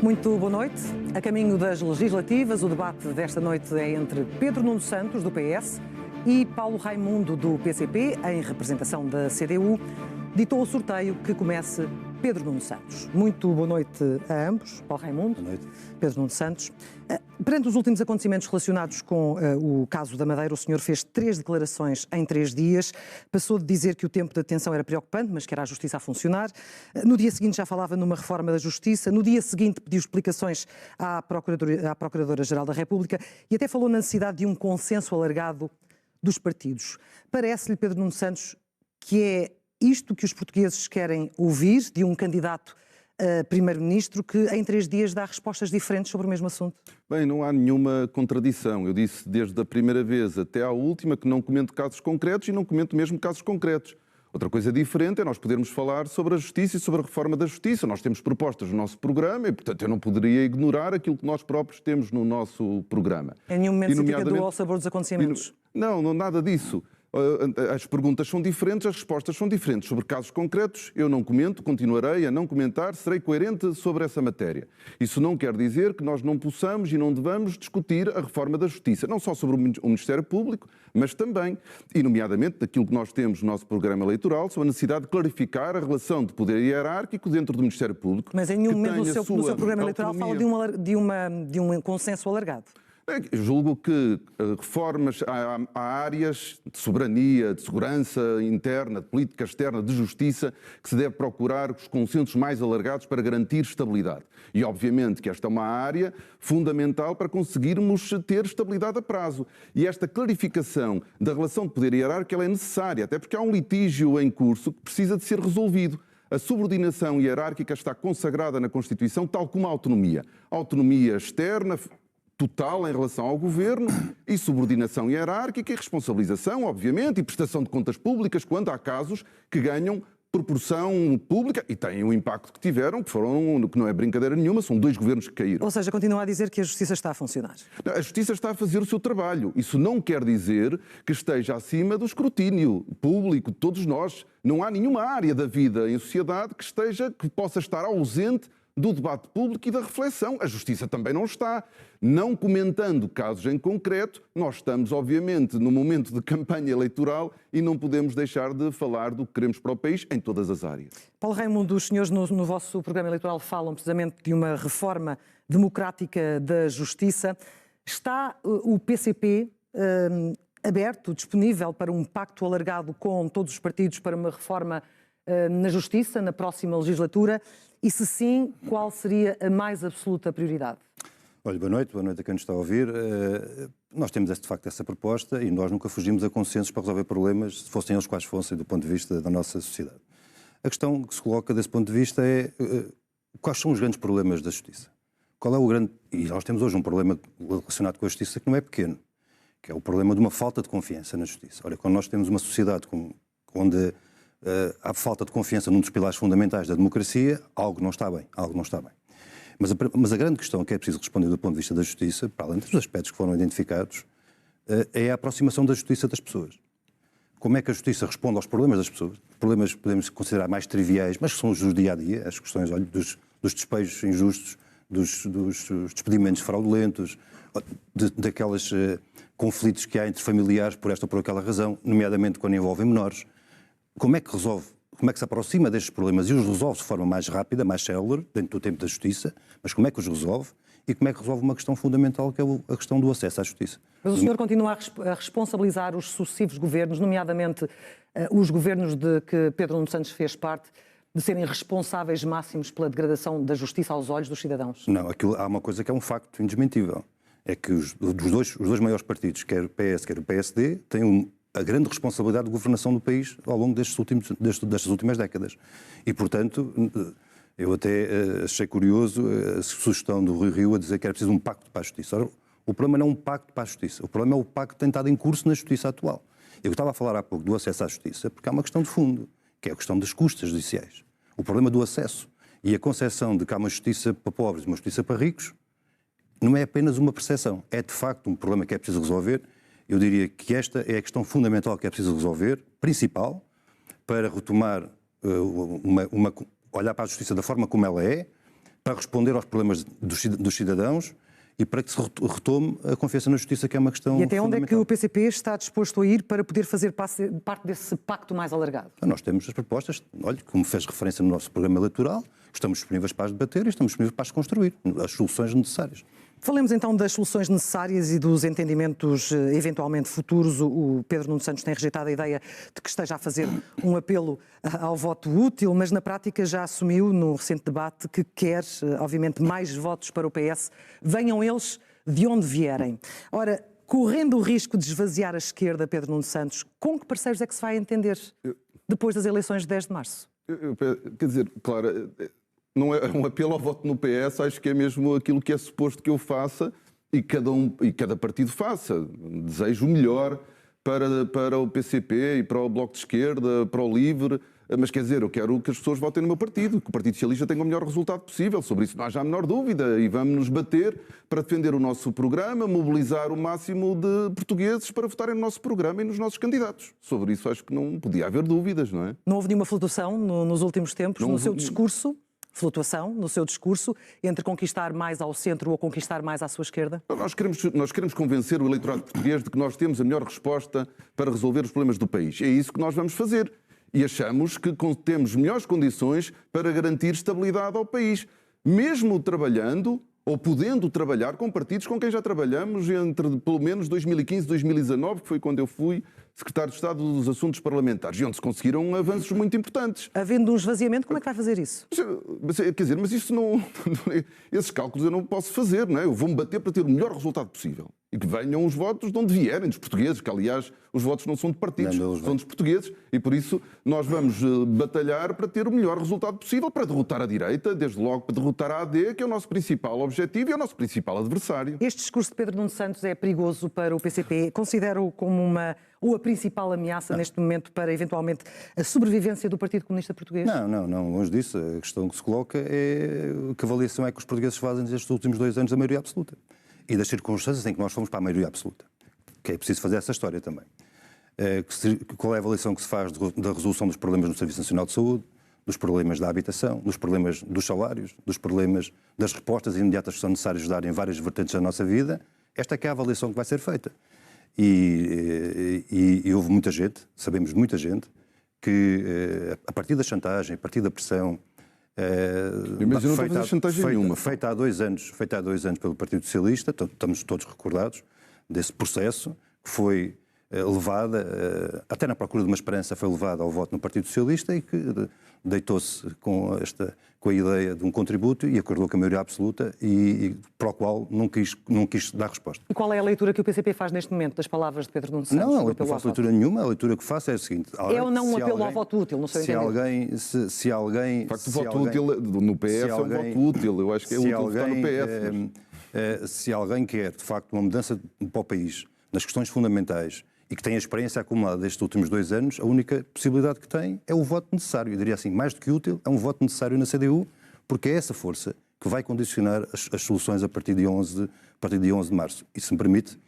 Muito boa noite. A caminho das legislativas, o debate desta noite é entre Pedro Nuno Santos, do PS, e Paulo Raimundo, do PCP, em representação da CDU. Ditou o sorteio que comece Pedro Nuno Santos. Muito boa noite a ambos. Paulo Raimundo, boa noite. Pedro Nuno Santos. Perante os últimos acontecimentos relacionados com o caso da Madeira, o senhor fez 3 declarações em 3 dias. Passou de dizer que o tempo de detenção era preocupante, mas que era a Justiça a funcionar. No dia seguinte já falava numa reforma da Justiça. No dia seguinte pediu explicações à Procuradora-Geral da República e até falou na necessidade de um consenso alargado dos partidos. Parece-lhe, Pedro Nuno Santos, que é isto que os portugueses querem ouvir de um candidato a primeiro-ministro que em 3 dias dá respostas diferentes sobre o mesmo assunto? Bem, não há nenhuma contradição. Eu disse desde a primeira vez até à última que não comento casos concretos e não comento mesmo casos concretos. Outra coisa diferente é nós podermos falar sobre a Justiça e sobre a reforma da Justiça. Nós temos propostas no nosso programa e, portanto, eu não poderia ignorar aquilo que nós próprios temos no nosso programa. Em nenhum momento se fica ao sabor dos acontecimentos? Não, nada disso. As perguntas são diferentes, as respostas são diferentes. Sobre casos concretos, eu não comento, continuarei a não comentar, serei coerente sobre essa matéria. Isso não quer dizer que nós não possamos e não devamos discutir a reforma da Justiça, não só sobre o Ministério Público, mas também, e nomeadamente, daquilo que nós temos no nosso programa eleitoral, sobre a necessidade de clarificar a relação de poder hierárquico dentro do Ministério Público. Mas em nenhum momento no seu programa eleitoral fala de um consenso alargado. Eu julgo que reformas há áreas de soberania, de segurança interna, de política externa, de justiça, que se deve procurar os consensos mais alargados para garantir estabilidade. E, obviamente, que esta é uma área fundamental para conseguirmos ter estabilidade a prazo. E esta clarificação da relação de poder hierárquico ela é necessária, até porque há um litígio em curso que precisa de ser resolvido. A subordinação hierárquica está consagrada na Constituição, tal como a autonomia. A autonomia externa total em relação ao governo e subordinação hierárquica e responsabilização, obviamente, e prestação de contas públicas quando há casos que ganham proporção pública e têm o impacto que tiveram, que não é brincadeira nenhuma, são 2 governos que caíram. Ou seja, continua a dizer que a Justiça está a funcionar. Não, a Justiça está a fazer o seu trabalho. Isso não quer dizer que esteja acima do escrutínio público de todos nós. Não há nenhuma área da vida em sociedade que possa estar ausente do debate público e da reflexão. A Justiça também não está. Não comentando casos em concreto, nós estamos, obviamente, no momento de campanha eleitoral e não podemos deixar de falar do que queremos para o país em todas as áreas. Paulo Raimundo, os senhores no vosso programa eleitoral falam precisamente de uma reforma democrática da Justiça. Está o PCP aberto, disponível para um pacto alargado com todos os partidos para uma reforma na Justiça, na próxima legislatura? E se sim, qual seria a mais absoluta prioridade? Olha, boa noite a quem nos está a ouvir. Nós temos de facto essa proposta e nós nunca fugimos a consensos para resolver problemas, se fossem eles quais fossem, do ponto de vista da nossa sociedade. A questão que se coloca desse ponto de vista é quais são os grandes problemas da Justiça? Qual é o grande... E nós temos hoje um problema relacionado com a Justiça que não é pequeno, que é o problema de uma falta de confiança na Justiça. Olha, quando nós temos uma sociedade onde há falta de confiança num dos pilares fundamentais da democracia, algo não está bem. Mas a grande questão que é preciso responder do ponto de vista da Justiça, para além dos aspectos que foram identificados, é a aproximação da Justiça das pessoas. Como é que a Justiça responde aos problemas das pessoas? Problemas que podemos considerar mais triviais, mas que são os do dia-a-dia, as questões dos despejos injustos, dos despedimentos fraudulentos, daqueles conflitos que há entre familiares por esta ou por aquela razão, nomeadamente quando envolvem menores. Como é que resolve? Como é que se aproxima destes problemas e os resolve de forma mais rápida, mais célere, dentro do tempo da Justiça, mas como é que os resolve e como é que resolve uma questão fundamental que é a questão do acesso à Justiça? Mas o senhor continua a responsabilizar os sucessivos governos, nomeadamente os governos de que Pedro Nuno Santos fez parte, de serem responsáveis máximos pela degradação da Justiça aos olhos dos cidadãos? Não, há uma coisa que é um facto indesmentível. É que os dois maiores partidos, quer o PS, quer o PSD, têm a grande responsabilidade de governação do país ao longo destas últimas décadas. E, portanto, eu até achei curioso a sugestão do Rui Rio a dizer que era preciso um pacto para a Justiça. Ora, o problema não é um pacto para a Justiça, o problema é o pacto que tem estado em curso na Justiça atual. Eu estava a falar há pouco do acesso à Justiça porque há uma questão de fundo, que é a questão das custas judiciais. O problema do acesso e a concepção de que há uma Justiça para pobres e uma Justiça para ricos não é apenas uma percepção, é de facto um problema que é preciso resolver. Eu diria que esta é a questão fundamental que é preciso resolver, principal, para retomar, olhar para a Justiça da forma como ela é, para responder aos problemas dos cidadãos e para que se retome a confiança na justiça, que é uma questão E até onde é que fundamental. o PCP está disposto a ir para poder fazer parte desse pacto mais alargado? Nós temos as propostas, olha, como fez referência no nosso programa eleitoral, estamos disponíveis para as debater e estamos disponíveis para as construir, as soluções necessárias. Falemos então das soluções necessárias e dos entendimentos eventualmente futuros. O Pedro Nuno Santos tem rejeitado a ideia de que esteja a fazer um apelo ao voto útil, mas na prática já assumiu no recente debate que quer, obviamente, mais votos para o PS, venham eles de onde vierem. Ora, correndo o risco de esvaziar a esquerda, Pedro Nuno Santos, com que parceiros é que se vai entender depois das eleições de 10 de março? Quer dizer, claro, não é um apelo ao voto no PS, acho que é mesmo aquilo que é suposto que eu faça e cada partido faça. Desejo o melhor para o PCP e para o Bloco de Esquerda, para o LIVRE, mas quer dizer, eu quero que as pessoas votem no meu partido, que o Partido Socialista tenha o melhor resultado possível. Sobre isso não há já a menor dúvida e vamos nos bater para defender o nosso programa, mobilizar o máximo de portugueses para votarem no nosso programa e nos nossos candidatos. Sobre isso acho que não podia haver dúvidas, não é? Não houve nenhuma flutuação nos últimos tempos no seu discurso? Flutuação no seu discurso entre conquistar mais ao centro ou conquistar mais à sua esquerda? Nós queremos convencer o eleitorado português de que nós temos a melhor resposta para resolver os problemas do país. É isso que nós vamos fazer. E achamos que temos melhores condições para garantir estabilidade ao país, mesmo trabalhando ou podendo trabalhar com partidos com quem já trabalhamos entre pelo menos 2015 e 2019, que foi quando eu fui secretário de Estado dos Assuntos Parlamentares, e onde se conseguiram avanços muito importantes. Havendo um esvaziamento, como é que vai fazer isso? Quer dizer, mas isso não... Esses cálculos eu não posso fazer, não é? Eu vou-me bater para ter o melhor resultado possível. E que venham os votos de onde vierem, dos portugueses, que aliás os votos não são de partidos, são dos portugueses, e por isso nós vamos batalhar para ter o melhor resultado possível, para derrotar a direita, desde logo para derrotar a AD, que é o nosso principal objetivo e é o nosso principal adversário. Este discurso de Pedro Nuno Santos é perigoso para o PCP? Considera-o como a principal ameaça neste momento para, eventualmente, a sobrevivência do Partido Comunista Português? Não, longe disso. A questão que se coloca é que avaliação é que os portugueses fazem nestes últimos 2 anos da maioria absoluta. E das circunstâncias em que nós fomos para a maioria absoluta. Que é preciso fazer essa história também. Qual é a avaliação que se faz da resolução dos problemas no Serviço Nacional de Saúde, dos problemas da habitação, dos problemas dos salários, dos problemas das respostas imediatas que são necessárias dar em várias vertentes da nossa vida? Esta é que é a avaliação que vai ser feita. E houve muita gente, sabemos de muita gente, que a partir da chantagem, a partir da pressão, feita há 2 anos pelo Partido Socialista, estamos todos recordados desse processo, que foi levada, até na procura de uma esperança, foi levada ao voto no Partido Socialista e que deitou-se com a ideia de um contributo e acordou com a maioria absoluta e para o qual não quis dar resposta. E qual é a leitura que o PCP faz neste momento das palavras de Pedro Nuno Santos? Não faço leitura nenhuma. A leitura que faço é a seguinte... É ou não um apelo ao voto útil, no seu entendimento? Se alguém... De facto, o voto útil no PS é um voto útil. Eu acho que é útil votar no PS. Se alguém quer, de facto, uma mudança para o país, nas questões fundamentais, e que tem a experiência acumulada destes últimos 2 anos, a única possibilidade que tem é o voto necessário. Eu diria assim, mais do que útil, é um voto necessário na CDU, porque é essa força que vai condicionar as soluções a partir de 11 de março. E se me permite,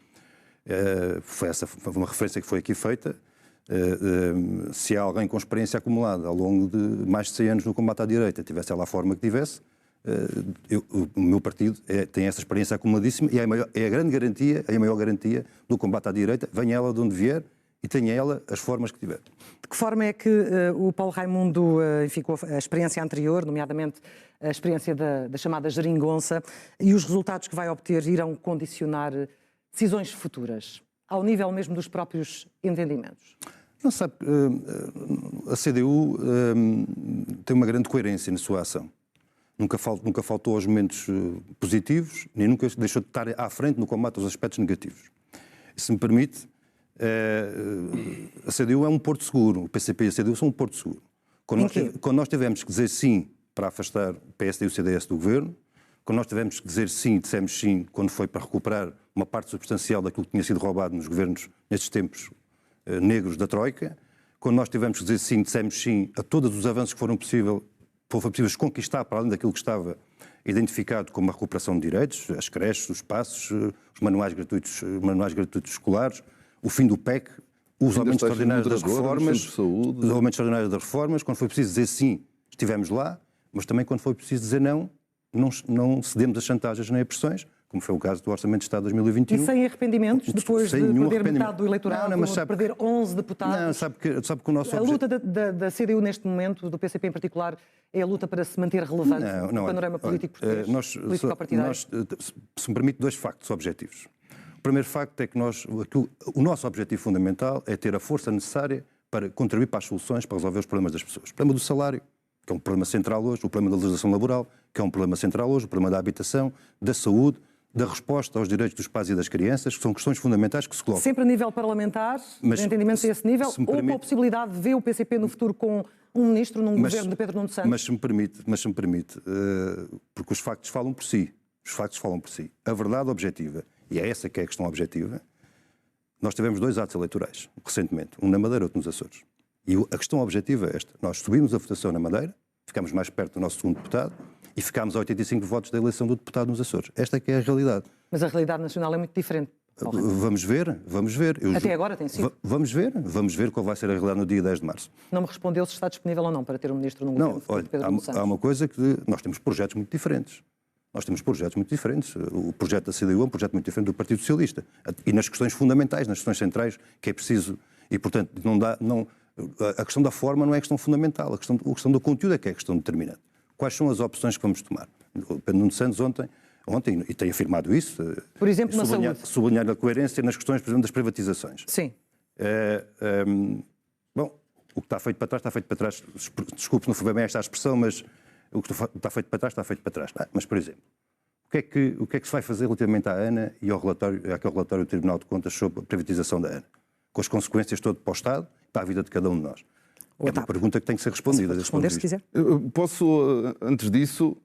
foi uma referência que foi aqui feita, se há alguém com experiência acumulada ao longo de mais de 100 anos no combate à direita, tivesse ela a forma que tivesse, o meu partido tem essa experiência acumuladíssima e é a grande garantia, é a maior garantia do combate à direita, venha ela de onde vier e tenha ela as formas que tiver. De que forma é que o Paulo Raimundo, enfim, com a experiência anterior, nomeadamente a experiência da chamada geringonça, e os resultados que vai obter irão condicionar decisões futuras, ao nível mesmo dos próprios entendimentos? Não sabe, a CDU tem uma grande coerência na sua ação. Nunca faltou aos momentos positivos, nem nunca deixou de estar à frente no combate aos aspectos negativos. E, se me permite, a CDU é um porto seguro, o PCP e a CDU são um porto seguro. Quando nós tivemos que dizer sim para afastar o PSD e o CDS do governo, quando nós tivemos que dizer sim, dissemos sim quando foi para recuperar uma parte substancial daquilo que tinha sido roubado nos governos nestes tempos negros da Troika, quando nós tivemos que dizer sim, dissemos sim a todos os avanços que foram possíveis conquistar para além daquilo que estava identificado como a recuperação de direitos, as creches, os passos, os manuais gratuitos escolares, o fim do PEC, os aumentos extraordinários das reformas, quando foi preciso dizer sim, estivemos lá, mas também quando foi preciso dizer não, não cedemos a chantagens nem a pressões, como foi o caso do Orçamento de Estado de 2021. E sem arrependimentos, depois de perder metade do eleitorado, de perder 11 deputados? Não, sabe que o nosso A luta da CDU neste momento, do PCP em particular, é a luta para se manter relevante no panorama político português, político-partidário? Se me permite, 2 factos objetivos. O primeiro facto é que o nosso objetivo fundamental é ter a força necessária para contribuir para as soluções, para resolver os problemas das pessoas. O problema do salário, que é um problema central hoje, o problema da legislação laboral, que é um problema central hoje, o problema da habitação, da saúde, da resposta aos direitos dos pais e das crianças, que são questões fundamentais que se colocam. Sempre a nível parlamentar, entendimento a esse nível, ou com a possibilidade de ver o PCP no futuro com um ministro num governo de Pedro Nuno Santos? Mas se me permite, porque os factos falam por si. Os factos falam por si. A verdade objetiva, e é essa que é a questão objetiva, nós tivemos 2 atos eleitorais, recentemente, um na Madeira e outro nos Açores. E a questão objetiva é esta. Nós subimos a votação na Madeira, ficámos mais perto do nosso segundo deputado, e ficámos a 85 votos da eleição do deputado nos Açores. Esta é que é a realidade. Mas a realidade nacional é muito diferente. Vamos ver. Até agora tem sido. Vamos ver qual vai ser a realidade no dia 10 de março. Não me respondeu se está disponível ou não para ter um ministro num governo de Pedro Nuno Santos. Há uma coisa que nós temos projetos muito diferentes. O projeto da CDU é um projeto muito diferente do Partido Socialista. E nas questões fundamentais, nas questões centrais, que é preciso... E, portanto, a questão da forma não é a questão fundamental. A questão do conteúdo é que é a questão determinante. Quais são as opções que vamos tomar? O Pedro Nuno Santos ontem, e tem afirmado isso, por exemplo, na saúde, sublinhar a coerência nas questões, por exemplo, das privatizações. Sim. Bom, o que está feito para trás, está feito para trás. Desculpe se não foi bem esta a expressão, mas o que está feito para trás, está feito para trás. Mas, por exemplo, o que é que se vai fazer relativamente à ANA e àquele relatório do Tribunal de Contas sobre a privatização da ANA? Com as consequências todas para o Estado e para a vida de cada um de nós. É uma pergunta que tem que ser respondida. Responder se quiser. Posso, antes disso,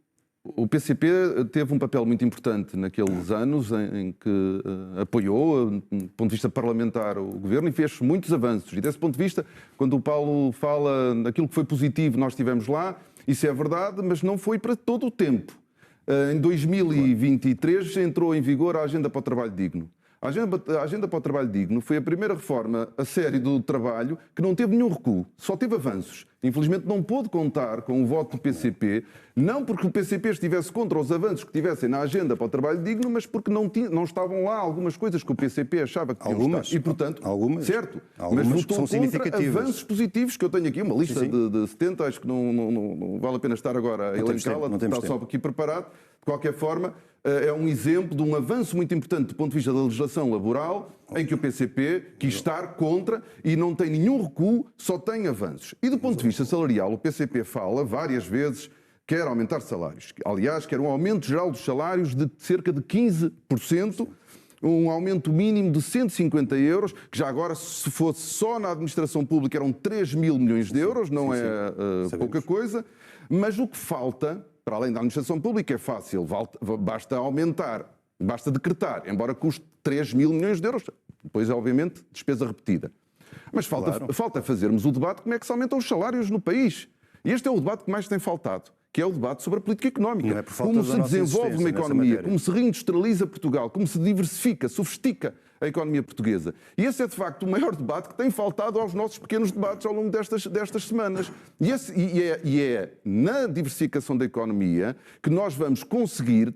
o PCP teve um papel muito importante naqueles anos em que apoiou, do ponto de vista parlamentar, o governo e fez muitos avanços. E desse ponto de vista, quando o Paulo fala daquilo que foi positivo, nós estivemos lá, isso é verdade, mas não foi para todo o tempo. Em 2023 entrou em vigor a Agenda para o Trabalho Digno. A Agenda para o Trabalho Digno foi a primeira reforma a sério do trabalho que não teve nenhum recuo, só teve avanços. Infelizmente não pôde contar com o voto do PCP, não porque o PCP estivesse contra os avanços que tivessem na Agenda para o Trabalho Digno, mas porque não estavam lá algumas coisas que o PCP achava que tinham estado. E, portanto, certo, mas votou contra avanços positivos, que eu tenho aqui uma lista de 70, acho que não vale a pena estar agora a elencá-la, está só aqui preparado. De qualquer forma, é um exemplo de um avanço muito importante do ponto de vista da legislação laboral, em que o PCP quis estar contra e não tem nenhum recuo, só tem avanços. E do ponto de vista salarial, o PCP fala várias vezes que quer aumentar salários. Aliás, quer um aumento geral dos salários de cerca de 15%, um aumento mínimo de 150 euros, que já agora, se fosse só na administração pública, eram 3 mil milhões de euros, não é pouca coisa. Mas o que falta, para além da administração pública, é fácil, basta aumentar, basta decretar, embora custe 3 mil milhões de euros, depois, obviamente, despesa repetida. Mas falta fazermos o debate de como é que se aumentam os salários no país. E este é o debate que mais tem faltado, que é o debate sobre a política económica. Como se desenvolve uma economia, como se reindustrializa Portugal, como se diversifica, sofistica a economia portuguesa. E esse é, de facto, o maior debate que tem faltado aos nossos pequenos debates ao longo destas semanas. E é na diversificação da economia que nós vamos conseguir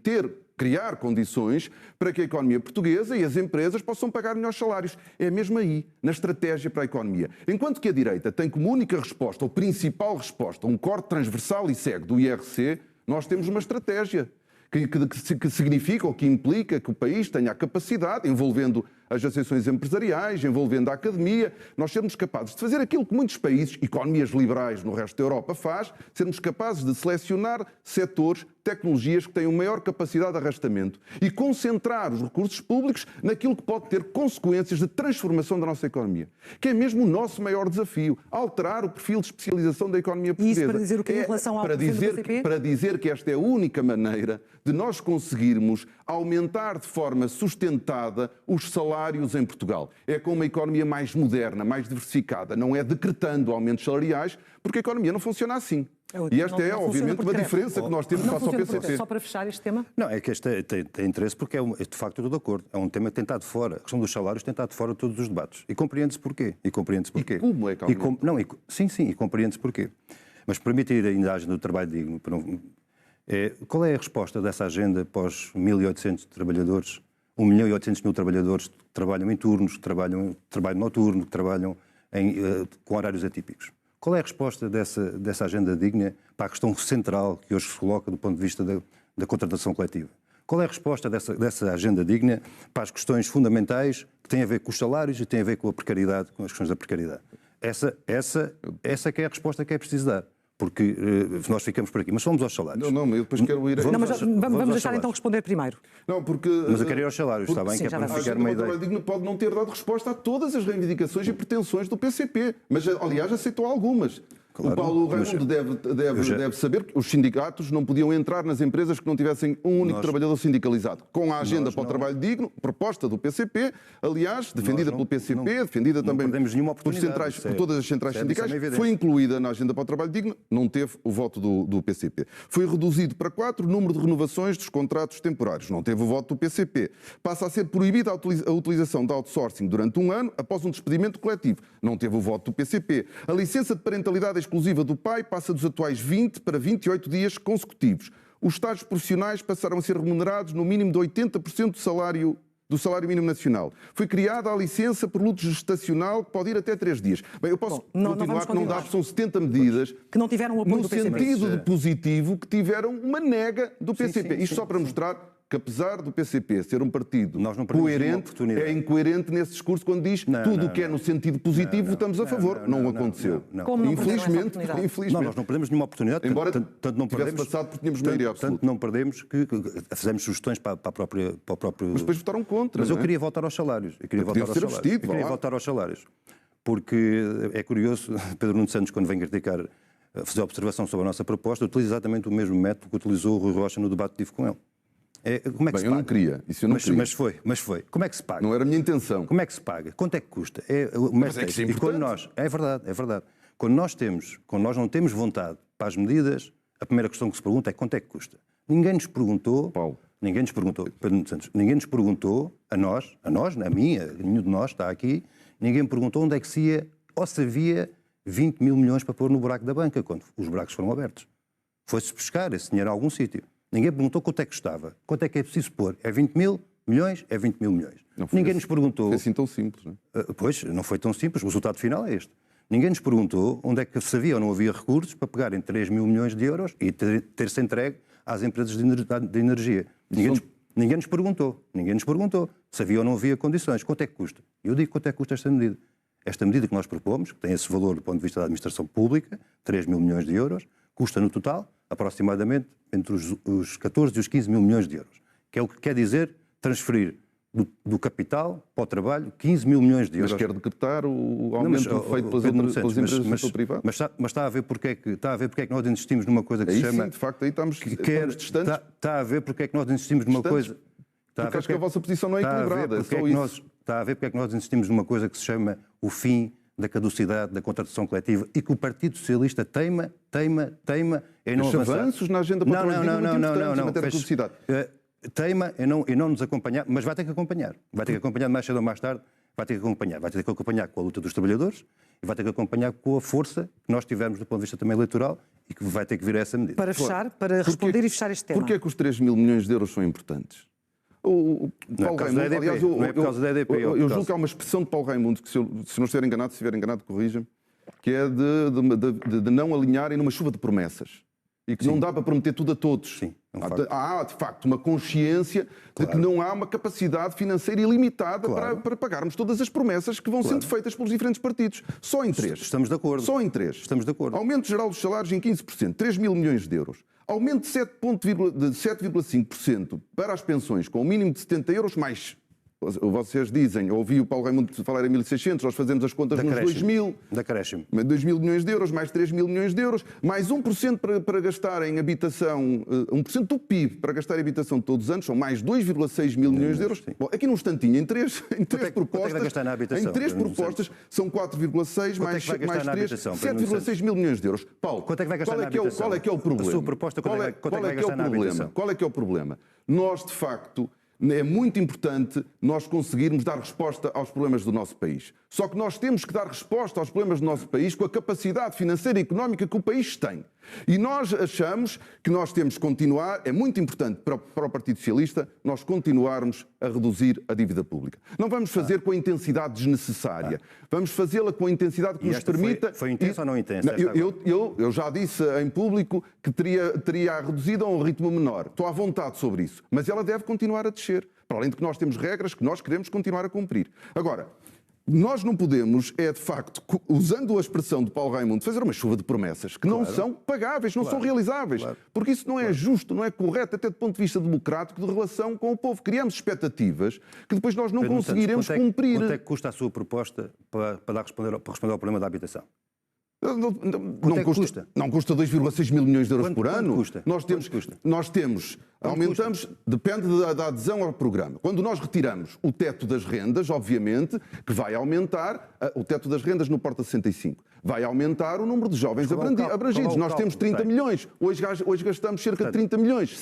criar condições para que a economia portuguesa e as empresas possam pagar melhores salários. É mesmo aí, na estratégia para a economia. Enquanto que a direita tem como única resposta, ou principal resposta, um corte transversal e cego do IRC, nós temos uma estratégia que significa ou que implica que o país tenha a capacidade, envolvendo as associações empresariais, envolvendo a academia, nós sermos capazes de fazer aquilo que muitos países, economias liberais no resto da Europa, sermos capazes de selecionar setores, tecnologias que tenham maior capacidade de arrastamento e concentrar os recursos públicos naquilo que pode ter consequências de transformação da nossa economia, que é mesmo o nosso maior desafio, alterar o perfil de especialização da economia portuguesa. E isso para dizer o que em relação ao para dizer que esta é a única maneira de nós conseguirmos aumentar de forma sustentada os salários em Portugal. É com uma economia mais moderna, mais diversificada, não é decretando aumentos salariais, porque a economia não funciona assim. E esta é, obviamente, uma diferença que nós temos face ao PCP. Só para fechar este tema? Não, é que este tem interesse porque de facto estou de acordo. É um tema que tem estado fora. A questão dos salários tem estado fora de todos os debates. E compreende-se porquê. E como é que Sim, e compreende-se porquê. Mas permite ir ainda à agenda do trabalho digno. Qual é a resposta dessa agenda para os 1.800 trabalhadores, 1.800.000 trabalhadores que trabalham em turnos, que trabalham noturno, que trabalham com horários atípicos? Qual é a resposta dessa agenda digna para a questão central que hoje se coloca do ponto de vista da contratação coletiva? Qual é a resposta dessa agenda digna para as questões fundamentais que têm a ver com os salários e têm a ver com a precariedade, com as questões da precariedade? Essa que é a resposta que é preciso dar. Porque nós ficamos por aqui. Mas vamos aos salários. Não, eu depois quero ir... Vamos deixar então responder primeiro. Não, porque... Mas eu quero ir aos salários, está bem? Sim, que é para vamos. ficar uma ideia. O Digno pode não ter dado resposta a todas as reivindicações e pretensões do PCP, mas, aliás, aceitou algumas. Claro, o Paulo Raimundo deve saber que os sindicatos não podiam entrar nas empresas que não tivessem um único trabalhador sindicalizado. Com a agenda para o trabalho digno, proposta do PCP, aliás, defendida pelo PCP, defendida também por todas as centrais sindicais, foi incluída na agenda para o trabalho digno, não teve o voto do PCP. Foi reduzido para 4 o número de renovações dos contratos temporários, não teve o voto do PCP. Passa a ser proibida a utilização de outsourcing durante 1 ano após um despedimento coletivo, não teve o voto do PCP. A licença de parentalidade exclusiva do pai passa dos atuais 20 para 28 dias consecutivos. Os estágios profissionais passaram a ser remunerados no mínimo de 80% do salário mínimo nacional. Foi criada a licença por luto gestacional, que pode ir até 3 dias. Bem, eu posso continuar, que não dá, porque são 70 medidas que não tiveram o apoio do PCP. No sentido de positivo, que tiveram uma nega do PCP. Isto só para mostrar que, apesar do PCP ser um partido coerente, é incoerente nesse discurso quando diz tudo o que é no sentido positivo votamos a favor. Não aconteceu. Infelizmente. Não, nós não perdemos nenhuma oportunidade. Embora tanto não tivesse passado porque tínhamos maioria absoluta. Tanto não perdemos que fizemos sugestões para o próprio... Mas depois votaram contra. Mas eu queria voltar aos salários. Eu queria voltar aos salários. Porque é curioso, Pedro Nuno Santos, quando vem criticar, fazer observação sobre a nossa proposta, utiliza exatamente o mesmo método que utilizou o Rui Rocha no debate que tive com ele. Como é que se paga? Eu não queria. Isso eu não queria. Mas foi. Como é que se paga? Não era a minha intenção. Como é que se paga? Quanto é que custa? Mas é que isso é importante. É verdade. Quando nós não temos vontade para as medidas, a primeira questão que se pergunta é quanto é que custa. Ninguém nos perguntou, Pedro Nuno Santos, ninguém nos perguntou, a nós, a mim, nenhum de nós está aqui, ninguém me perguntou onde é que se ia, ou se havia 20 mil milhões para pôr no buraco da banca, quando os buracos foram abertos. Foi-se buscar esse dinheiro a algum sítio. Ninguém perguntou quanto é que custava. Quanto é que é preciso pôr? É 20 mil milhões? É 20 mil milhões. Ninguém nos perguntou... Foi assim tão simples, não é? Pois, não foi tão simples. O resultado final é este. Ninguém nos perguntou onde é que se havia ou não havia recursos para pegarem 3 mil milhões de euros e ter-se entregue às empresas de energia. Ninguém nos perguntou. Se havia ou não havia condições. Quanto é que custa? Eu digo quanto é que custa esta medida. Esta medida que nós propomos, que tem esse valor do ponto de vista da administração pública, 3 mil milhões de euros, custa no total aproximadamente entre os 14 e os 15 mil milhões de euros. Que é o que quer dizer transferir do capital para o trabalho 15 mil milhões de euros. Mas quer decretar o aumento feito pelas empresas do setor privado? Mas está a ver porque é que nós insistimos numa coisa que se chama... Sim, de facto, aí estamos distantes. Está a ver porque é que nós insistimos numa coisa... Porque acho que a vossa posição não é equilibrada. Está a ver porque é que nós insistimos numa coisa que se chama o fim da caducidade da contratação coletiva e que o Partido Socialista teima em não avançar. Avanços na agenda para o trabalho digno muito importantes em matéria de caducidade. Teima em não nos acompanhar, mas vai ter que acompanhar. Vai ter que acompanhar mais cedo ou mais tarde, vai ter que acompanhar com a luta dos trabalhadores e vai ter que acompanhar com a força que nós tivermos do ponto de vista também eleitoral e que vai ter que vir a essa medida. Para fechar, para responder e fechar este tema. Porquê é que os 3 mil milhões de euros são importantes? Não é por causa da EDP. Eu julgo que há uma expressão de Paulo Raimundo, que se não estiver enganado, corrija-me, que é de não alinharem numa chuva de promessas. E que não dá para prometer tudo a todos. Sim, há, de facto, uma consciência de que não há uma capacidade financeira ilimitada para pagarmos todas as promessas que vão sendo feitas pelos diferentes partidos. Só em 3. Estamos de acordo. Só em 3. Estamos de acordo. Aumento geral dos salários em 15%, 3 mil milhões de euros. Aumento de 7,5% para as pensões com o mínimo de 70 euros, mais... Vocês dizem, ouvi o Paulo Raimundo falar em 1.600, nós fazemos as contas nos 2.000. Da acréscimo. 2 mil milhões de euros, mais 3 mil milhões de euros, mais 1% para gastar em habitação, 1% do PIB para gastar em habitação todos os anos, são mais 2,6 mil milhões de euros. Bom, aqui num instantinho, em três propostas, são 4,6 mais 3, 7,6 mil milhões de euros. Paulo, quanto é que vai gastar na habitação? Qual é que é o problema? A sua proposta, qual é que vai gastar na habitação? Qual é que é o problema? Nós, de facto... É muito importante nós conseguirmos dar resposta aos problemas do nosso país. Só que nós temos que dar resposta aos problemas do nosso país com a capacidade financeira e económica que o país tem. E nós achamos que nós temos que continuar, é muito importante para o Partido Socialista, nós continuarmos a reduzir a dívida pública. Não vamos fazer com a intensidade desnecessária, vamos fazê-la com a intensidade que nos permita... Foi intensa ou não intensa? Eu já disse em público que teria reduzido a um ritmo menor. Estou à vontade sobre isso. Mas ela deve continuar a descer. Para além de que nós temos regras que nós queremos continuar a cumprir. Agora, nós não podemos, de facto, usando a expressão de Paulo Raimundo, fazer uma chuva de promessas que não são pagáveis, não são realizáveis. Porque isso não é justo, não é correto, até do ponto de vista democrático, de relação com o povo. Criamos expectativas que depois nós não conseguiremos cumprir. Quanto é que custa a sua proposta para responder ao problema da habitação? Não custa 2,6 mil milhões de euros por ano. Custa? Nós temos, aumentamos, depende da adesão ao programa. Quando nós retiramos o teto das rendas, obviamente, que vai aumentar, o teto das rendas no Porta 65, vai aumentar o número de jovens abrangidos. Nós temos 30 milhões, hoje gastamos cerca de 30 milhões.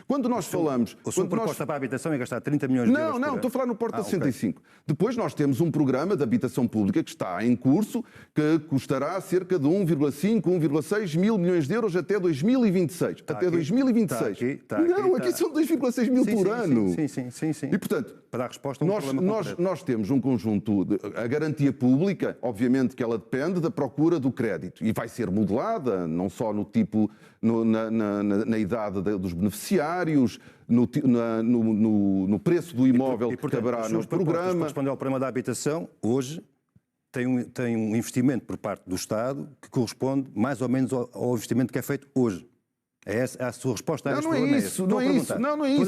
Quando nós falamos... A sua proposta para a habitação é gastar 30 milhões de euros Não, estou a falar no Porta 65. Depois nós temos um programa de habitação pública que está em curso, que custará cerca de 1,5, 1,6 mil milhões de euros até 2026. Até 2026. Aqui são 2,6 mil por ano. Sim. E, portanto, para dar resposta a um problema concreto. Nós temos um conjunto... A garantia pública, obviamente que ela depende da procura do crédito. E vai ser modelada, não só no tipo... na idade dos beneficiários, no preço do imóvel que caberá no programa. Para responder ao problema da habitação, hoje... Tem um investimento por parte do Estado que corresponde mais ou menos ao investimento que é feito hoje. É a sua resposta a este problema? Não é isso.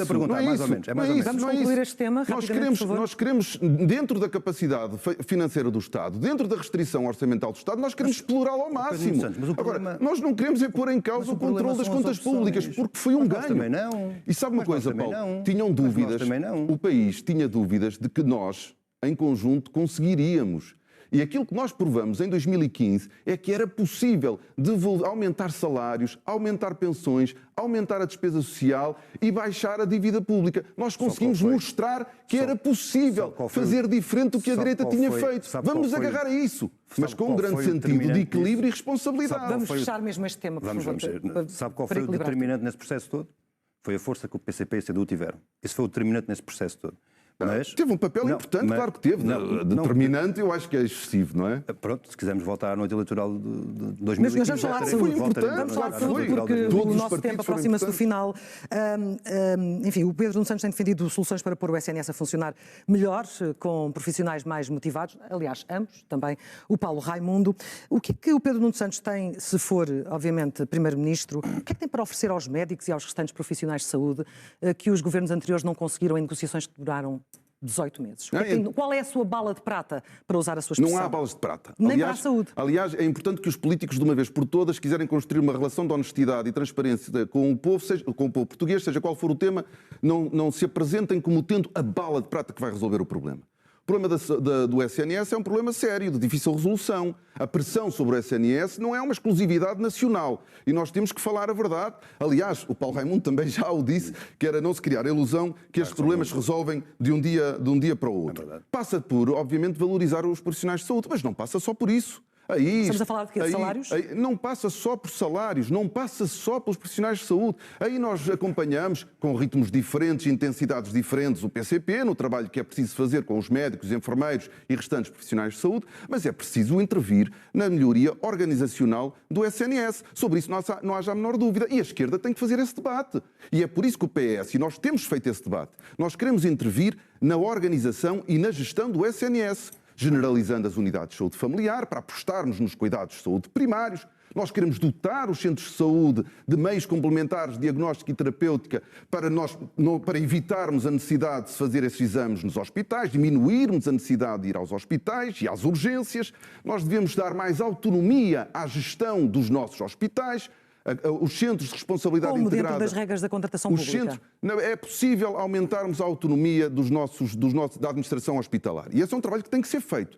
Vamos concluir este tema rapidamente, nós queremos, dentro da capacidade financeira do Estado, dentro da restrição orçamental do Estado, nós queremos explorá-lo ao máximo. Agora, nós não queremos pôr em causa o controle das contas públicas, porque foi um ganho. Também não. E sabe uma coisa, Paulo? Tinham dúvidas, o país tinha dúvidas de que nós, em conjunto, conseguiríamos. E aquilo que nós provamos em 2015 é que era possível aumentar salários, aumentar pensões, aumentar a despesa social e baixar a dívida pública. Nós conseguimos mostrar que era possível fazer diferente do que a direita tinha feito. Vamos agarrar a isso, mas com um grande sentido de equilíbrio e responsabilidade. Vamos fechar mesmo este tema, por favor. Sabe qual foi o determinante nesse processo todo? Foi a força que o PCP e a CDU tiveram. Isso foi o determinante nesse processo todo. Mas, teve um papel importante, claro que teve. Determinante, eu acho que é excessivo, não é? Pronto, se quisermos voltar à noite eleitoral de 2015... Mas vamos falar de saúde, vamos falar de saúde, porque o nosso tempo aproxima-se do final. Enfim, o Pedro Nuno Santos tem defendido soluções para pôr o SNS a funcionar melhor, com profissionais mais motivados, aliás, ambos, também o Paulo Raimundo. O que é que o Pedro Nuno Santos tem, se for, obviamente, Primeiro-Ministro, o que é que tem para oferecer aos médicos e aos restantes profissionais de saúde que os governos anteriores não conseguiram em negociações que duraram 18 meses? Qual é a sua bala de prata, para usar a sua expressão? Não há balas de prata. Nem para a saúde. Aliás, é importante que os políticos, de uma vez por todas, quiserem construir uma relação de honestidade e transparência com o povo, com o povo português, seja qual for o tema, não se apresentem como tendo a bala de prata que vai resolver o problema. O problema do SNS é um problema sério, de difícil resolução. A pressão sobre o SNS não é uma exclusividade nacional. E nós temos que falar a verdade. Aliás, o Paulo Raimundo também já o disse, que era não se criar a ilusão que estes problemas se resolvem de um dia para o outro. Passa por, obviamente, valorizar os profissionais de saúde, mas não passa só por isso. Estamos a falar de quê? De salários? Não passa só por salários, não passa só pelos profissionais de saúde. Aí nós acompanhamos, com ritmos diferentes, intensidades diferentes, o PCP, no trabalho que é preciso fazer com os médicos, enfermeiros e restantes profissionais de saúde, mas é preciso intervir na melhoria organizacional do SNS. Sobre isso não haja a menor dúvida. E a esquerda tem que fazer esse debate. E é por isso que o PS, e nós temos feito esse debate, nós queremos intervir na organização e na gestão do SNS, generalizando as unidades de saúde familiar para apostarmos nos cuidados de saúde primários. Nós queremos dotar os centros de saúde de meios complementares de diagnóstico e terapêutica para evitarmos a necessidade de se fazer esses exames nos hospitais, diminuirmos a necessidade de ir aos hospitais e às urgências. Nós devemos dar mais autonomia à gestão dos nossos hospitais. Os centros de responsabilidade integrada... Como dentro das regras da contratação pública? É possível aumentarmos a autonomia da administração hospitalar. E esse é um trabalho que tem que ser feito.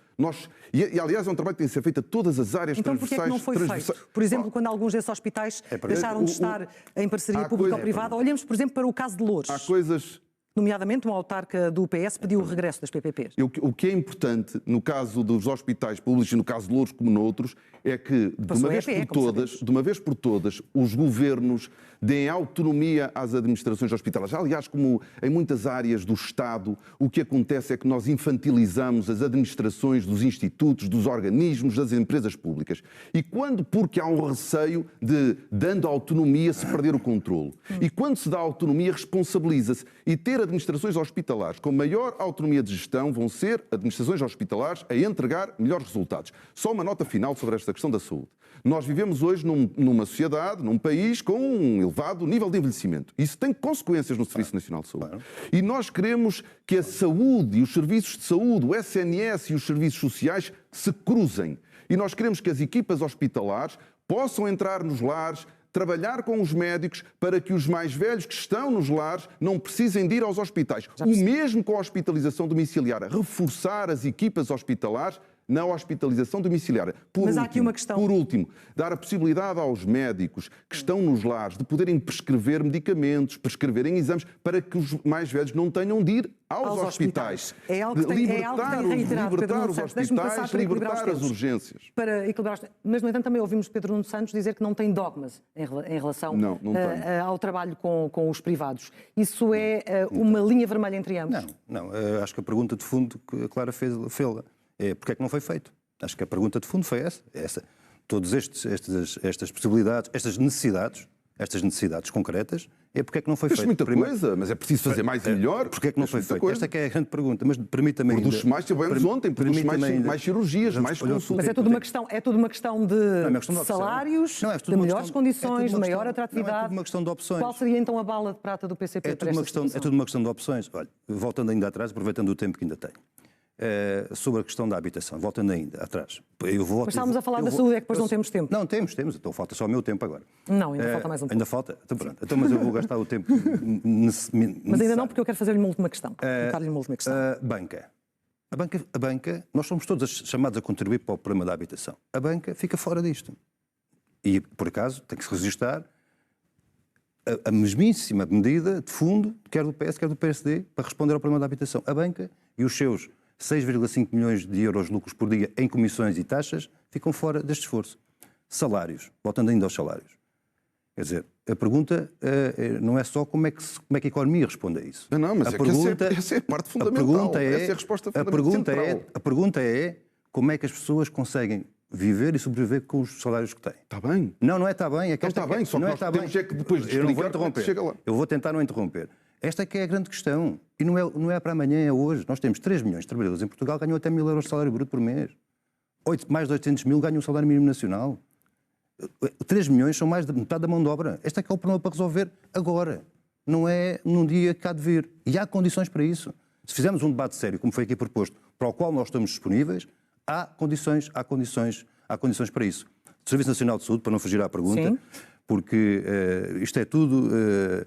Aliás, é um trabalho que tem que ser feito a todas as áreas transversais. Então, porquê é que não foi feito? Por exemplo, quando alguns desses hospitais deixaram de estar em parceria público-privada, olhemos, por exemplo, para o caso de Loures. Há coisas Nomeadamente, um autarca do PS pediu o regresso das PPPs. O que é importante, no caso dos hospitais públicos e no caso de Loures como noutros, é que, de uma vez por todas, os governos deem autonomia às administrações hospitalares. Aliás, como em muitas áreas do Estado, o que acontece é que nós infantilizamos as administrações dos institutos, dos organismos, das empresas públicas. E porque há um receio de, dando autonomia, se perder o controle. E quando se dá autonomia, responsabiliza-se. E ter administrações hospitalares com maior autonomia de gestão vão ser administrações hospitalares a entregar melhores resultados. Só uma nota final sobre esta questão da saúde. Nós vivemos hoje numa sociedade, num país com um elevado nível de envelhecimento. Isso tem consequências no Serviço Nacional de Saúde. E nós queremos que a saúde e os serviços de saúde, o SNS e os serviços sociais se cruzem. E nós queremos que as equipas hospitalares possam entrar nos lares, trabalhar com os médicos para que os mais velhos que estão nos lares não precisem de ir aos hospitais. O mesmo com a hospitalização domiciliária. Reforçar as equipas hospitalares na hospitalização domiciliária. Mas há aqui uma questão. Por último, dar a possibilidade aos médicos que estão nos lares de poderem prescrever medicamentos, prescreverem exames, para que os mais velhos não tenham de ir aos hospitais. É algo que tem reiterado, Pedro Nuno Santos. Deixe-me passar para libertar as urgências. Para equilibrar os... Mas, no entanto, também ouvimos Pedro Nuno Santos dizer que não tem dogmas em relação ao trabalho com os privados. Isso é uma linha vermelha entre ambos? Não. Acho que a pergunta de fundo que a Clara fez-la é porque é que não foi feito. Acho que a pergunta de fundo foi essa. Todas estas possibilidades, estas necessidades concretas, é porque é que não foi feito. Muita coisa, mas é preciso fazer mais e melhor. Porque é que não foi feito? Esta é a grande pergunta, mas permita-me ainda... Produz mais, tivemos ontem, produz mais cirurgias, mais consultas. Mas é tudo uma questão de salários, de melhores condições, de maior atratividade. É tudo uma questão de opções. Qual seria então a bala de prata do PCP É tudo uma questão de opções. Olha, voltando ainda atrás, aproveitando o tempo que ainda tenho. Sobre a questão da habitação, voltando ainda atrás. Mas estávamos a falar da saúde, é que depois não temos tempo. Não, temos, então falta só o meu tempo agora. Não, ainda falta mais um pouco. Ainda falta? Então pronto, mas eu vou gastar o tempo necessário. Mas ainda não, porque eu quero fazer-lhe uma última questão. A banca, nós somos todos chamados a contribuir para o problema da habitação. A banca fica fora disto. E, por acaso, tem que se registrar a mesmíssima medida de fundo, quer do PS, quer do PSD, para responder ao problema da habitação. A banca e os seus 6,5 milhões de euros de lucros por dia em comissões e taxas ficam fora deste esforço. Salários, voltando ainda aos salários. Quer dizer, a pergunta não é só como é que a economia responde a isso. Não, mas essa é a parte fundamental. Essa é a resposta fundamental. A pergunta é como é que as pessoas conseguem viver e sobreviver com os salários que têm. Está bem. Não é está bem. É que está bem, só que nós temos que depois de explicar como é que chega lá. Eu vou tentar não interromper. Esta é que é a grande questão. E não é para amanhã, é hoje. Nós temos 3 milhões de trabalhadores em Portugal que ganham até 1.000 euros de salário bruto por mês. Mais de 800 mil ganham o salário mínimo nacional. 3 milhões são mais de metade da mão de obra. Este é que é o problema para resolver agora. Não é num dia que há de vir. E há condições para isso. Se fizermos um debate sério, como foi aqui proposto, para o qual nós estamos disponíveis, há condições para isso. O Serviço Nacional de Saúde, para não fugir à pergunta... Sim. Porque isto é tudo...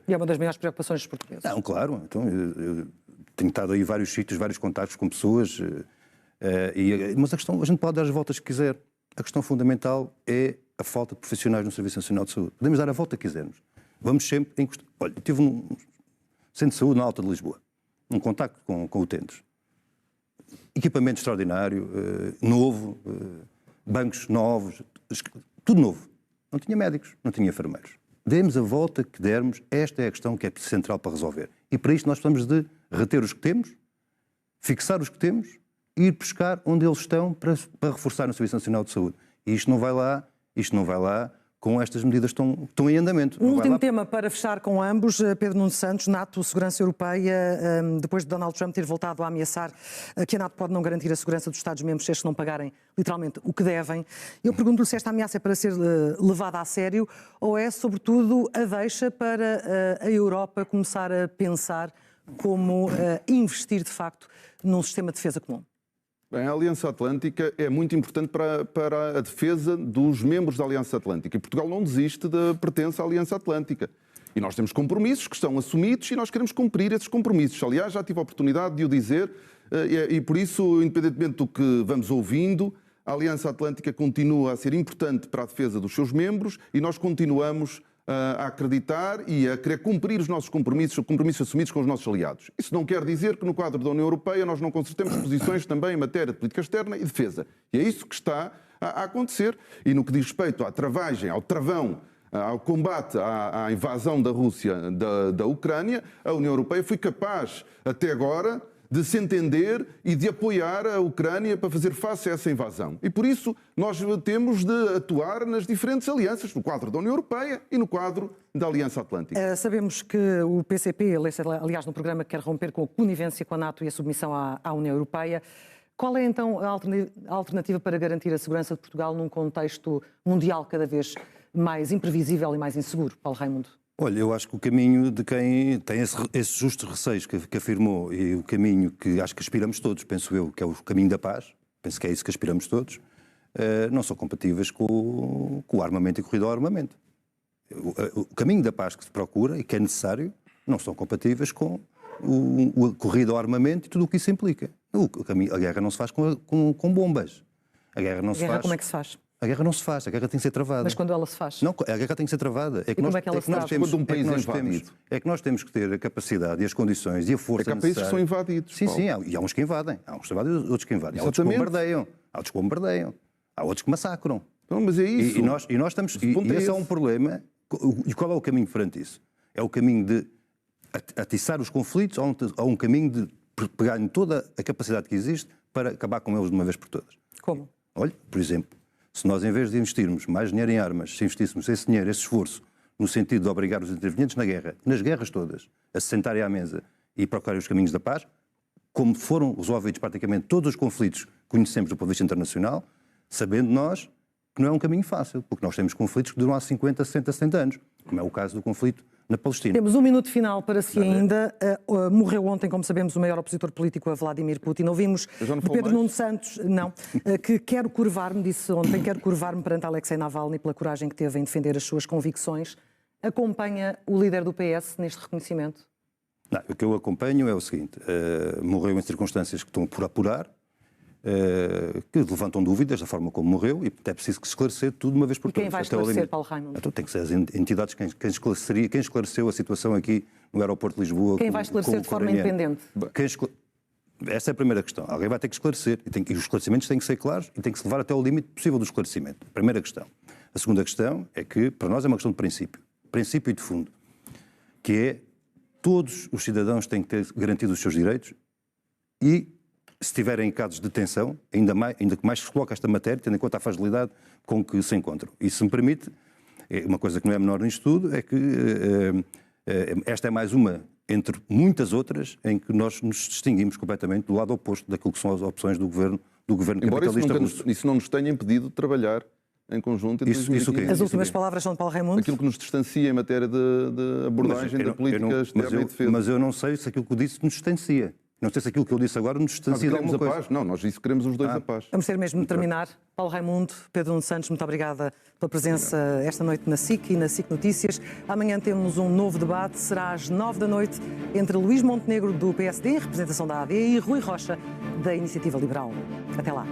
E é uma das maiores preocupações dos portugueses. Não, claro. Então, eu tenho estado aí em vários sítios, vários contactos com pessoas. Mas a gente pode dar as voltas que quiser. A questão fundamental é a falta de profissionais no Serviço Nacional de Saúde. Podemos dar a volta que quisermos. Vamos sempre em... Olha, tive um centro de saúde na Alta de Lisboa. Um contacto com utentes. Equipamento extraordinário, novo, bancos novos, tudo novo. Não tinha médicos, não tinha enfermeiros. Demos a volta que dermos, esta é a questão que é central para resolver. E para isto nós precisamos de reter os que temos, fixar os que temos e ir buscar onde eles estão para reforçar o Serviço Nacional de Saúde. E isto não vai lá com estas medidas que estão em andamento. Um último tema para fechar com ambos. Pedro Nuno Santos, NATO, Segurança Europeia, depois de Donald Trump ter voltado a ameaçar que a NATO pode não garantir a segurança dos Estados-membros se estes não pagarem literalmente o que devem. Eu pergunto-lhe se esta ameaça é para ser levada a sério ou é, sobretudo, a deixa para a Europa começar a pensar como investir, de facto, num sistema de defesa comum. Bem, a Aliança Atlântica é muito importante para a defesa dos membros da Aliança Atlântica. E Portugal não desiste da pertença à Aliança Atlântica. E nós temos compromissos que estão assumidos e nós queremos cumprir esses compromissos. Aliás, já tive a oportunidade de o dizer e por isso, independentemente do que vamos ouvindo, a Aliança Atlântica continua a ser importante para a defesa dos seus membros e nós continuamos a acreditar e a querer cumprir os nossos compromissos assumidos com os nossos aliados. Isso não quer dizer que no quadro da União Europeia nós não concertemos posições também em matéria de política externa e defesa. E é isso que está a acontecer. E no que diz respeito à travagem, ao travão, ao combate à invasão da Rússia da Ucrânia, a União Europeia foi capaz, até agora, de se entender e de apoiar a Ucrânia para fazer face a essa invasão. E por isso nós temos de atuar nas diferentes alianças, no quadro da União Europeia e no quadro da Aliança Atlântica. Sabemos que o PCP, aliás, no programa, quer romper com a conivência com a NATO e a submissão à União Europeia. Qual é então a alternativa para garantir a segurança de Portugal num contexto mundial cada vez mais imprevisível e mais inseguro, Paulo Raimundo? Olha, eu acho que o caminho de quem tem esses justos receios que afirmou e o caminho que acho que aspiramos todos, penso eu, que é o caminho da paz, penso que é isso que aspiramos todos, não são compatíveis com o armamento e corrida ao armamento. O caminho da paz que se procura e que é necessário não são compatíveis com a corrida ao armamento e tudo o que isso implica. A guerra não se faz com bombas. A guerra não se faz... Como é que se faz? A guerra não se faz, a guerra tem que ser travada. Mas quando ela se faz? Não, a guerra tem que ser travada. Como é que ela se trava? Quando um país é invadido. É que nós temos que ter a capacidade e as condições e a força É que há países que são invadidos. Sim, sim, e há uns que invadem. Há uns que invadem e outros que invadem. Há outros que bombardeiam. Há outros que bombardeiam. Há outros que massacram. Não, mas é isso. E nós estamos... E esse é um problema. E qual é o caminho perante isso? É o caminho de atiçar os conflitos ou um caminho de pegar em toda a capacidade que existe para acabar com eles de uma vez por todas? Como? Olha, por exemplo, se nós, em vez de investirmos mais dinheiro em armas, se investíssemos esse dinheiro, esse esforço, no sentido de obrigar os intervenientes na guerra, nas guerras todas, a se sentarem à mesa e procurarem os caminhos da paz, como foram resolvidos praticamente todos os conflitos que conhecemos do ponto de vista internacional, sabendo nós que não é um caminho fácil, porque nós temos conflitos que duram há 50, 60, 70 anos, como é o caso do conflito na Palestina. Temos um minuto final para si ainda. Morreu ontem, como sabemos, o maior opositor político a Vladimir Putin. Ouvimos de Pedro Nuno Santos, que quero curvar-me, disse ontem, quero curvar-me perante Alexei Navalny pela coragem que teve em defender as suas convicções. Acompanha o líder do PS neste reconhecimento? Não, o que eu acompanho é o seguinte, morreu em circunstâncias que estão por apurar, que levantam dúvidas da forma como morreu e é preciso que se esclarecer tudo de uma vez por todas. E quem vai esclarecer, Paulo Raimundo? Então tem que ser as entidades quem esclareceu a situação aqui no aeroporto de Lisboa. Quem vai esclarecer de forma independente? Essa é a primeira questão. Alguém vai ter que esclarecer e os esclarecimentos têm que ser claros e têm que se levar até ao limite possível do esclarecimento. Primeira questão. A segunda questão é que, para nós, é uma questão de princípio e de fundo, que é todos os cidadãos têm que ter garantidos os seus direitos e, se estiverem em casos de detenção, ainda que mais se coloca esta matéria, tendo em conta a fragilidade com que se encontram. E se me permite, uma coisa que não é menor nisto tudo, é que esta é mais uma entre muitas outras em que nós nos distinguimos completamente do lado oposto daquilo que são as opções do governo capitalista russo. Isso não nos tenha impedido de trabalhar em conjunto. As últimas palavras são de Paulo Raimundo. Aquilo que nos distancia em matéria de abordagem da política externa e defesa. Mas eu não sei se aquilo que eu disse nos distancia. Não sei se aquilo que eu disse agora nos distancia de alguma coisa. Paz? Não, nós isso queremos os dois a paz. Vamos ter mesmo de terminar. Paulo Raimundo, Pedro Nuno Santos, muito obrigada pela presença esta noite na SIC e na SIC Notícias. Amanhã temos um novo debate, será às 9 da noite, entre Luís Montenegro, do PSD, em representação da AD, e Rui Rocha, da Iniciativa Liberal. Até lá.